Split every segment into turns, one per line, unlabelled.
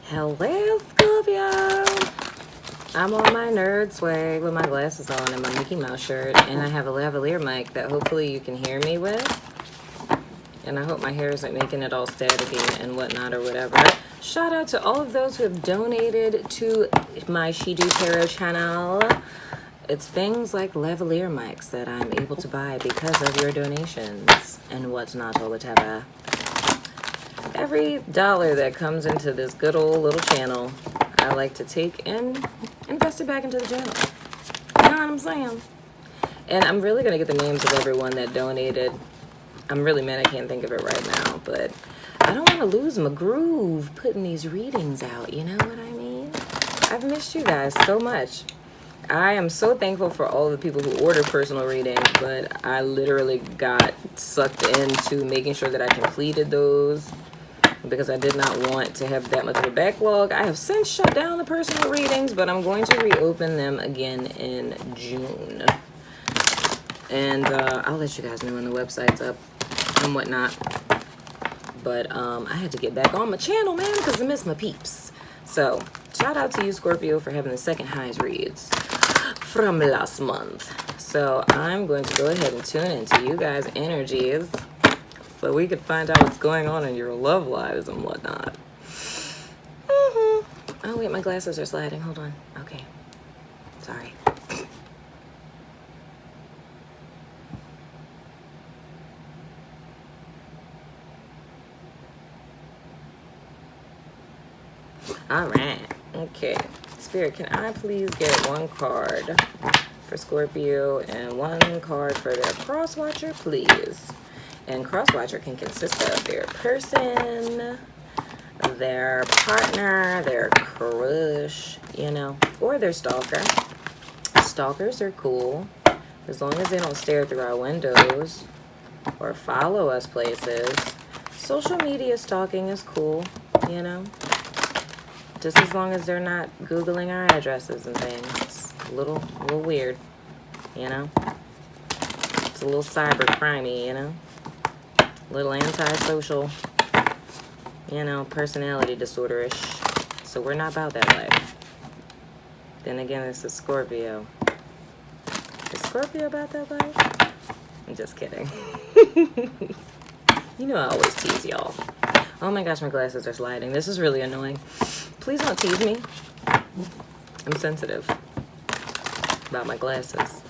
Hello, Scorpio. I'm on my nerd swag with my glasses on and my Mickey Mouse shirt, and I have a lavalier mic that hopefully you can hear me with. And I hope my hair isn't making it all staticky and whatnot or whatever. Shout out to all of those who have donated to my She Do Tarot channel. It's things like lavalier mics that I'm able to buy because of your donations and whatnot or whatever. Every dollar that comes into this good old little channel, I like to take and invest it back into the channel. You know what I'm saying? And I'm really going to get the names of everyone that donated. I'm really mad I can't think of it right now, but I don't want to lose my groove putting these readings out, you know what I mean? I've missed you guys so much. I am so thankful for all the people who order personal readings, but I literally got sucked into making sure that I completed those because I did not want to have that much of a backlog. I have since shut down the personal readings, but I'm going to reopen them again in June. And I'll let you guys know when the website's up and whatnot. But I had to get back on my channel, man, because I miss my peeps. So shout out to you, Scorpio, for having the second highest reads from last month. So I'm going to go ahead and tune into you guys' energies so we could find out what's going on in your love lives and whatnot. Oh wait, my glasses are sliding. Hold on. Okay. Sorry. All right. Okay. Spirit, can I please get one card for Scorpio and one card for their cross-watcher, please? And cross-watcher can consist of their person, their partner, their crush, you know, or their stalker. Stalkers are cool as long as they don't stare through our windows or follow us places. Social media stalking is cool, you know, just as long as they're not Googling our addresses and things. It's a little weird, you know. It's a little cyber crimey, you know. A little antisocial, you know, personality disorder-ish. So we're not about that life. Then again, this is Scorpio. Is Scorpio about that life? I'm just kidding. You know I always tease y'all. Oh my gosh, my glasses are sliding. This is really annoying. Please don't tease me. I'm sensitive about my glasses.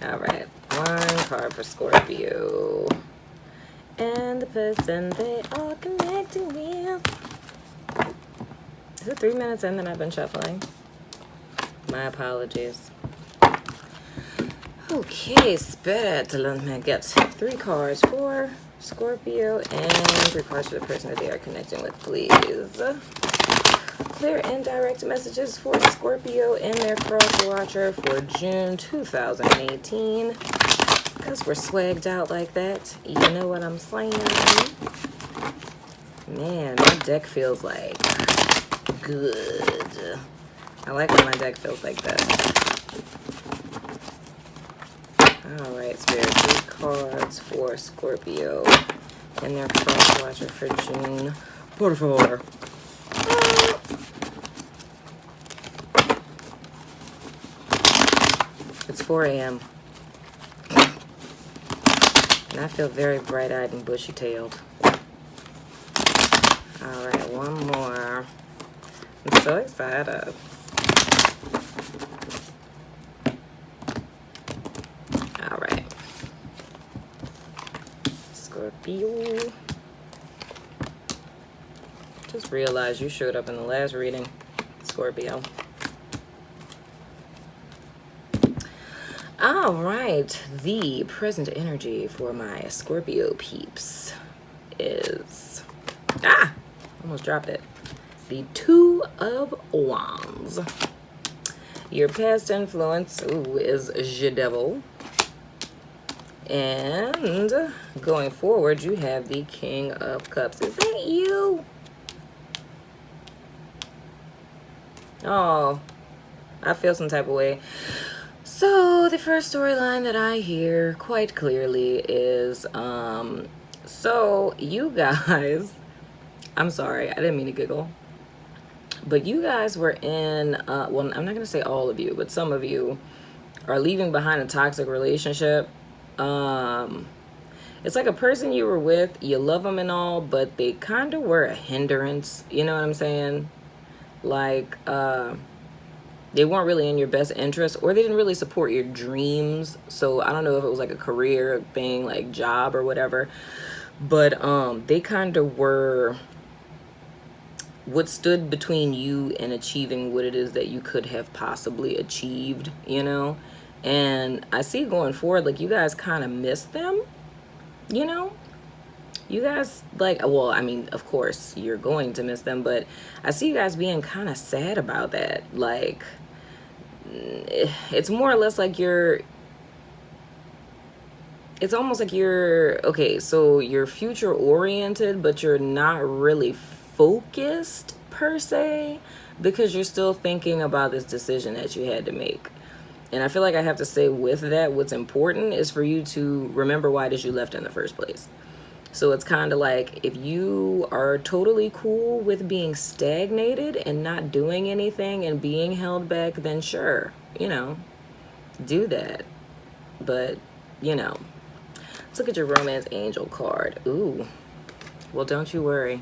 All right, one card for Scorpio. And the person they are connecting with. Is it 3 minutes in that I've been shuffling? My apologies. Okay, Spirit, let me get 3 cards for Scorpio and 3 cards for the person that they are connecting with, please. Clear and direct messages for Scorpio and their cross-watcher for June 2018. Because we're swagged out like that. You know what I'm saying? Man, my deck feels like good. I like when my deck feels like this. Alright, Spirit, 3 cards for Scorpio and their cross-watcher for June. Por favor. It's 4 a.m. And I feel very bright-eyed and bushy-tailed. Alright, one more. I'm so excited. Alright. Scorpio. Just realized you showed up in the last reading, Scorpio. All right, the present energy for my Scorpio peeps is, almost dropped it. The 2 of Wands. Your past influence is the Devil. And going forward, you have the King of Cups. Is that you? Oh, I feel some type of way. So the first storyline that I hear quite clearly is So you guys, I'm sorry, I didn't mean to giggle. But you guys were in, well, I'm not going to say all of you, but some of you are leaving behind a toxic relationship. It's like a person you were with, you love them and all, but they kind of were a hindrance. You know what I'm saying? Like, they weren't really in your best interest, or they didn't really support your dreams. So I don't know if it was like a career thing, like job or whatever, but they kind of were what stood between you and achieving what it is that you could have possibly achieved, you know? And I see going forward, like, you guys kind of miss them, you know? You guys, like, well, I mean, of course, you're going to miss them, but I see you guys being kind of sad about that. Like, it's more or less like it's almost like you're, okay, so you're future oriented, but you're not really focused per se, because you're still thinking about this decision that you had to make. And I feel like I have to say with that, what's important is for you to remember why it is you left in the first place. So it's kind of like, if you are totally cool with being stagnated and not doing anything and being held back, then sure, you know, do that. But, you know, let's look at your romance angel card. Ooh, well, don't you worry.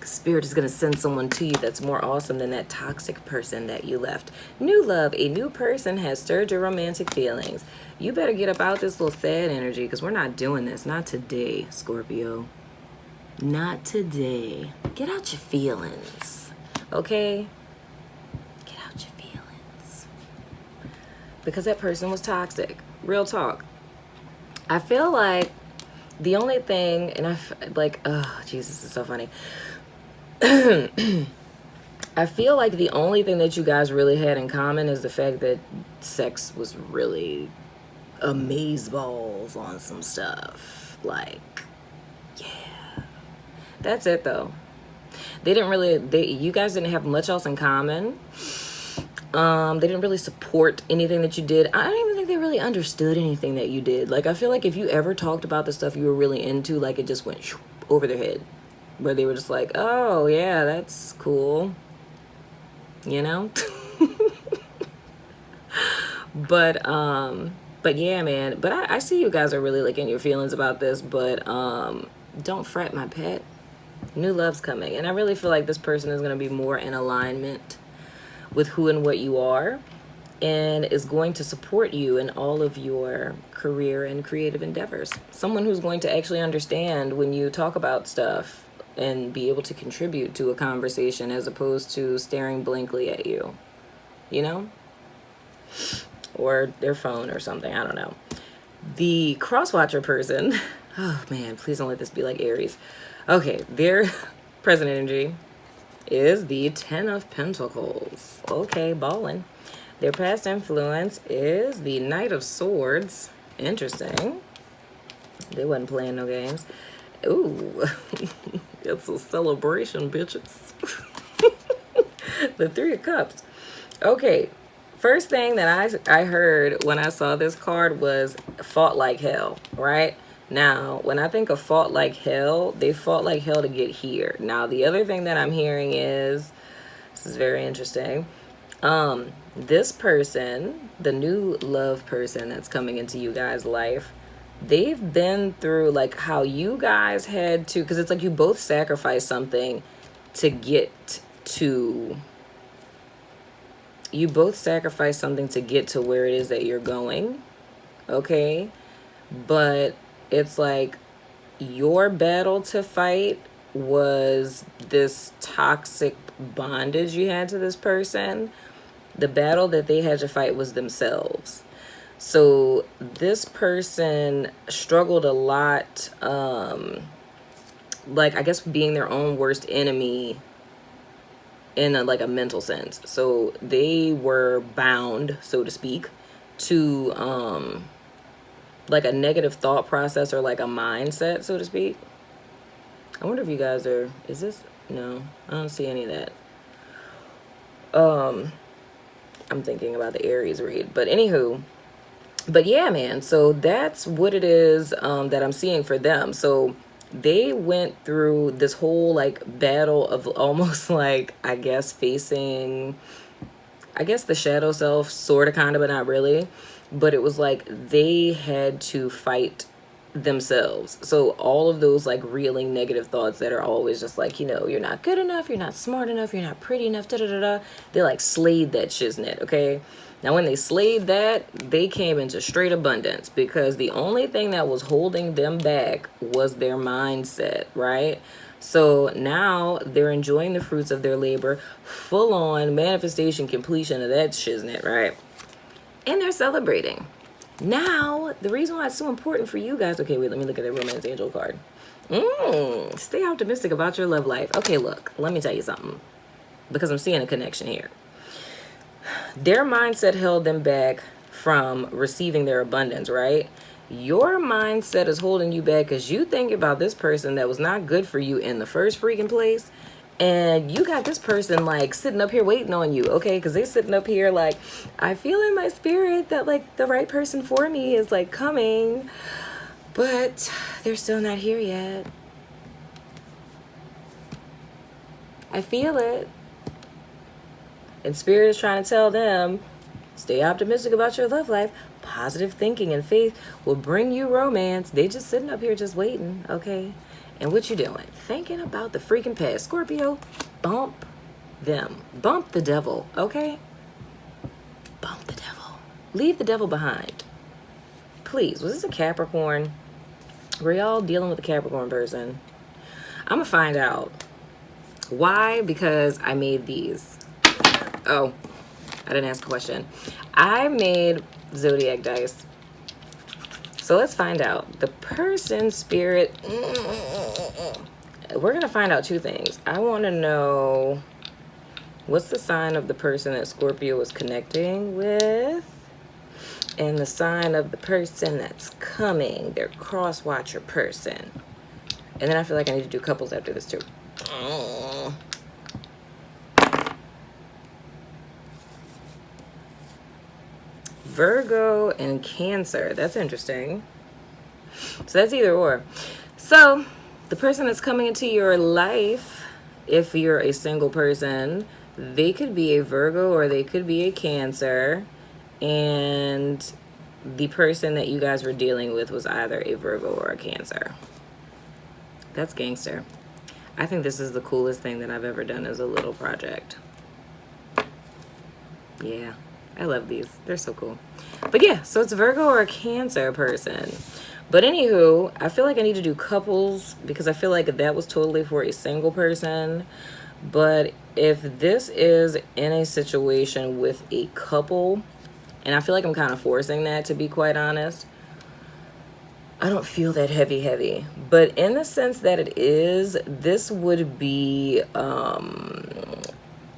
Spirit is going to send someone to you that's more awesome than that toxic person that you left. New love, a new person has stirred your romantic feelings. You better get up out this little sad energy, because we're not doing this. Not today, Scorpio. Not today. Get out your feelings, okay? Get out your feelings. Because that person was toxic. Real talk. I feel like the only thing, and like, oh, Jesus, it's so funny. I feel like the only thing that you guys really had in common is the fact that sex was really amazeballs on some stuff. Like, yeah. That's it, though. You guys didn't have much else in common. They didn't really support anything that you did. I don't even think they really understood anything that you did. Like, I feel like if you ever talked about the stuff you were really into, like, it just went over their head. Where they were just like, oh, yeah, that's cool. You know? But yeah, man. But I see you guys are really, like, in your feelings about this. But don't fret, my pet. New love's coming. And I really feel like this person is going to be more in alignment with who and what you are, and is going to support you in all of your career and creative endeavors. Someone who's going to actually understand when you talk about stuff and be able to contribute to a conversation, as opposed to staring blankly at you, you know? Or their phone or something, I don't know. The crosswatcher person, oh man, please don't let this be like Aries. Okay, their present energy is the 10 of Pentacles. Okay, ballin'. Their past influence is the Knight of Swords. Interesting. They wasn't playing no games. Ooh, it's a celebration, bitches. The Three of Cups. Okay, first thing that I heard when I saw this card was fought like hell, right? Now, when I think of fought like hell, they fought like hell to get here. Now, the other thing that I'm hearing is, this is very interesting, this person, the new love person that's coming into you guys' life, they've been through, like, how you guys had to, because it's like you both sacrificed something to get to, where it is that you're going, okay? But it's like your battle to fight was this toxic bondage you had to this person. The battle that they had to fight was themselves. So this person struggled a lot, like, I guess, being their own worst enemy in like a mental sense. So they were bound, so to speak, to like a negative thought process, or like a mindset, so to speak. I wonder if you guys are, is this, no, I don't see any of that. I'm thinking about the Aries read, but anywho, but yeah, man, so that's what it is that I'm seeing for them. So they went through this whole like battle of almost like, I guess, facing, I guess, the shadow self, sort of, kind of, but not really. But it was like they had to fight themselves. So all of those like reeling negative thoughts that are always just like, you're not good enough, you're not smart enough, you're not pretty enough, da da da da. They like slayed that shiznit, okay? Now when they slayed that, they came into straight abundance, because the only thing that was holding them back was their mindset, right? So now they're enjoying the fruits of their labor, full on manifestation, completion of that shiznit, right? And they're celebrating. Now, the reason why it's so important for you guys, okay, wait, let me look at the romance angel card. Stay optimistic about your love life. Okay, look, let me tell you something, because I'm seeing a connection here. Their mindset held them back from receiving their abundance, right? Your mindset is holding you back because you think about this person that was not good for you in the first freaking place. And you got this person like sitting up here waiting on you, okay? Because they're sitting up here like, I feel in my spirit that like the right person for me is like coming, but they're still not here yet. I feel it. And spirit is trying to tell them, stay optimistic about your love life. Positive thinking and faith will bring you romance. They just sitting up here just waiting, okay? And what you doing? Thinking about the freaking past. Scorpio, bump them. Bump the devil, okay? Bump the devil. Leave the devil behind. Please, was this a Capricorn? Were y'all dealing with a Capricorn person? I'm gonna find out. Why? Because I made these. Oh, I didn't ask a question. I made zodiac dice. So let's find out. The person spirit. We're going to find out two things. I want to know what's the sign of the person that Scorpio is connecting with, and the sign of the person that's coming, their cross watcher person. And then I feel like I need to do couples after this too. Virgo and Cancer. That's interesting. So that's either or. So the person that's coming into your life, if you're a single person, they could be a Virgo or they could be a Cancer. And the person that you guys were dealing with was either a Virgo or a Cancer. That's gangster. I think this is the coolest thing that I've ever done as a little project. Yeah. I love these. They're so cool. But yeah, so it's Virgo or a Cancer person. But anywho, I feel like I need to do couples because I feel like that was totally for a single person. But if this is in a situation with a couple, and I feel like I'm kind of forcing that, to be quite honest, I don't feel that heavy. But in the sense that it is, this would be a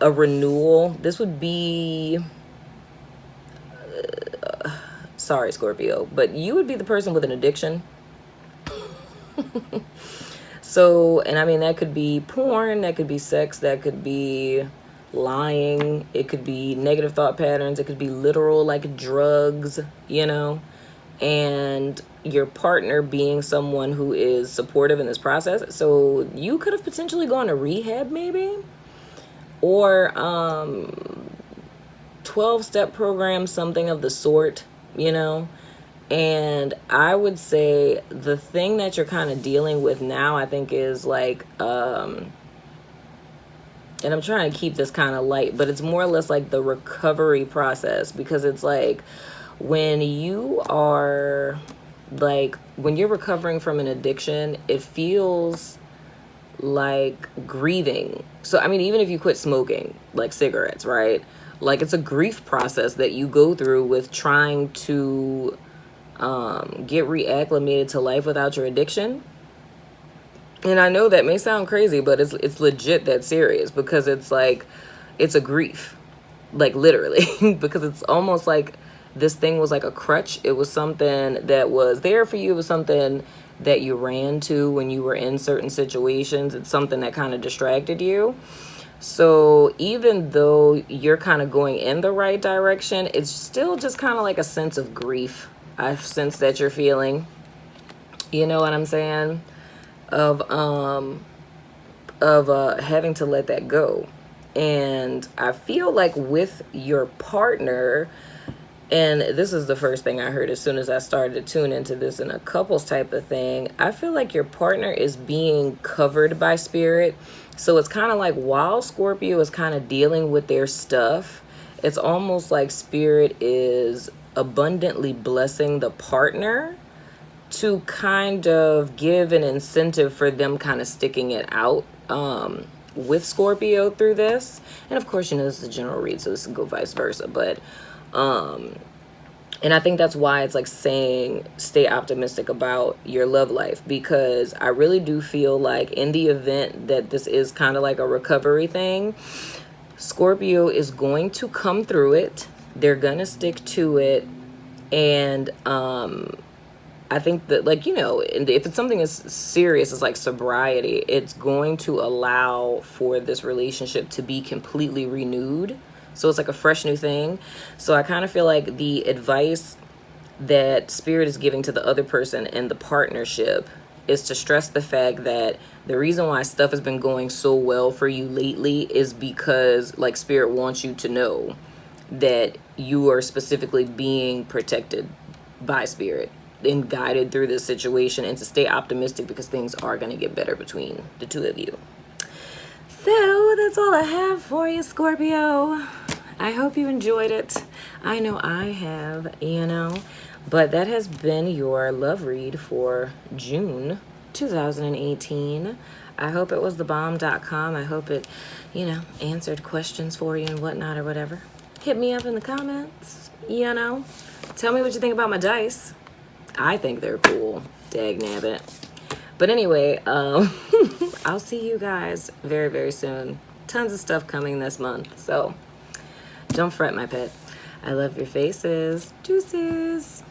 renewal. This would be... sorry, Scorpio, but you would be the person with an addiction. So, and I mean, that could be porn, that could be sex, that could be lying, it could be negative thought patterns, it could be literal like drugs, and your partner being someone who is supportive in this process. So you could have potentially gone to rehab maybe, or 12-step program, something of the sort, and I would say the thing that you're kind of dealing with now, I think, is like, and I'm trying to keep this kind of light, but it's more or less like the recovery process, because it's like when you are like, when you're recovering from an addiction, it feels like grieving. So, I mean, even if you quit smoking, like cigarettes, right? Like, it's a grief process that you go through with trying to get reacclimated to life without your addiction. And I know that may sound crazy, but it's legit that serious, because it's like, it's a grief, like literally, because it's almost like this thing was like a crutch. It was something that was there for you. It was something that you ran to when you were in certain situations. It's something that kind of distracted you. So even though you're kind of going in the right direction, it's still just kind of like a sense of grief, I sense that you're feeling. You know what I'm saying? of having to let that go. And I feel like with your partner, and this is the first thing I heard as soon as I started to tune into this in a couples type of thing, I feel like your partner is being covered by spirit. So it's kind of like while Scorpio is kind of dealing with their stuff, it's almost like spirit is abundantly blessing the partner to kind of give an incentive for them kind of sticking it out with Scorpio through this. And of course, you know, this is a general read, so this can go vice versa. But and I think that's why it's like saying stay optimistic about your love life, because I really do feel like in the event that this is kind of like a recovery thing, Scorpio is going to come through it. They're gonna stick to it. And I think that, like, you know, if it's something as serious as like sobriety, it's going to allow for this relationship to be completely renewed. So it's like a fresh new thing. So I kind of feel like the advice that spirit is giving to the other person in the partnership is to stress the fact that the reason why stuff has been going so well for you lately is because, like, spirit wants you to know that you are specifically being protected by spirit and guided through this situation, and to stay optimistic because things are going to get better between the two of you. So that's all I have for you, Scorpio. I hope you enjoyed it. I know I have, you know. But that has been your love read for June 2018. I hope it was thebomb.com. I hope it, you know, answered questions for you and whatnot or whatever. Hit me up in the comments, you know. Tell me what you think about my dice. I think they're cool. Dagnabbit. But anyway, I'll see you guys very, very soon. Tons of stuff coming this month. So don't fret, my pet. I love your faces. Deuces.